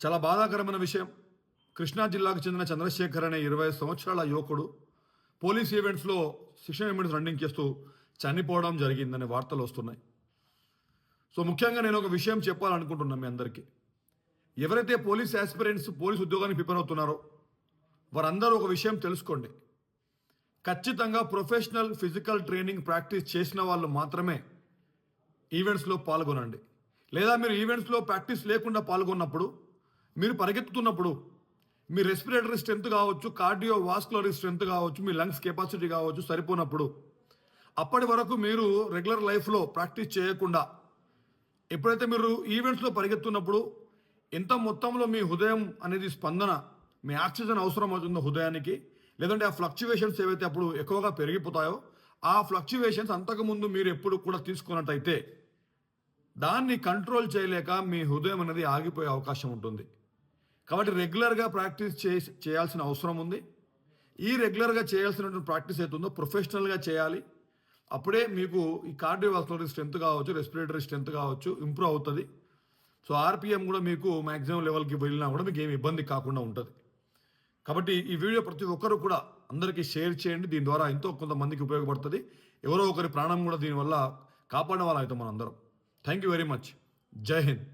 చాలా బాధాకరమైన విషయం. కృష్ణా జిల్లాకు చెందిన చంద్రశేఖర్ అనే 25 సంవత్సరాల యువకుడు పోలీస్ ఈవెంట్స్లో శిక్షణ ఈవెంట్స్ రన్నింగ్ చేస్తూ చనిపోవడం జరిగిందనే వార్తలు వస్తున్నాయి. సో ముఖ్యంగా నేను ఒక విషయం చెప్పాలనుకుంటున్నాను మీ అందరికీ. ఎవరైతే పోలీస్ ఆస్పిరెంట్స్ పోలీస్ ఉద్యోగానికి ప్రిపేర్ అవుతున్నారో వారందరూ ఒక విషయం తెలుసుకోండి. ఖచ్చితంగా ప్రొఫెషనల్ ఫిజికల్ ట్రైనింగ్ ప్రాక్టీస్ చేసిన వాళ్ళు మాత్రమే ఈవెంట్స్లో పాల్గొనండి. లేదా మీరు ఈవెంట్స్లో ప్రాక్టీస్ లేకుండా పాల్గొన్నప్పుడు, మీరు పరిగెత్తుతున్నప్పుడు మీ రెస్పిరేటరీ స్ట్రెంత్ కావచ్చు, కార్డియో వాస్కులరీ స్ట్రెంత్ కావచ్చు, మీ లంగ్స్ కెపాసిటీ కావచ్చు సరిపోనప్పుడు, అప్పటి వరకు మీరు రెగ్యులర్ లైఫ్లో ప్రాక్టీస్ చేయకుండా ఎప్పుడైతే మీరు ఈవెంట్స్లో పరిగెత్తున్నప్పుడు ఎంత మొత్తంలో మీ హృదయం అనేది స్పందన, మీ ఆక్సిజన్ అవసరం అవుతుందో హృదయానికి, లేదంటే ఆ ఫ్లక్చువేషన్స్ ఏవైతే అప్పుడు ఎక్కువగా పెరిగిపోతాయో ఆ ఫ్లక్చువేషన్స్ అంతకుముందు మీరు ఎప్పుడు కూడా తీసుకున్నట్టయితే దాన్ని కంట్రోల్ చేయలేక మీ హృదయం అనేది ఆగిపోయే అవకాశం ఉంటుంది. కాబట్టి రెగ్యులర్గా ప్రాక్టీస్ చేయాల్సిన అవసరం ఉంది. ఈ రెగ్యులర్గా చేయాల్సినటువంటి ప్రాక్టీస్ అవుతుందో ప్రొఫెషనల్గా చేయాలి. అప్పుడే మీకు ఈ కార్డియోవాస్కులర్ స్ట్రెంత్ కావచ్చు, రెస్పిరేటరీ స్ట్రెంత్ కావచ్చు ఇంప్రూవ్ అవుతుంది. సో ఆర్పిఎం కూడా మీకు మ్యాక్సిమం లెవెల్కి వెళ్ళినా కూడా మీకు ఏమి ఇబ్బంది కాకుండా ఉంటుంది. కాబట్టి ఈ వీడియో ప్రతి ఒక్కరు కూడా అందరికీ షేర్ చేయండి. దీని ద్వారా ఎంతో కొంతమందికి ఉపయోగపడుతుంది. ఎవరో ఒకరి ప్రాణం కూడా దీనివల్ల కాపాడిన వాళ్ళం అవుతాం మనం అందరం. Thank you very much. జై హింద్.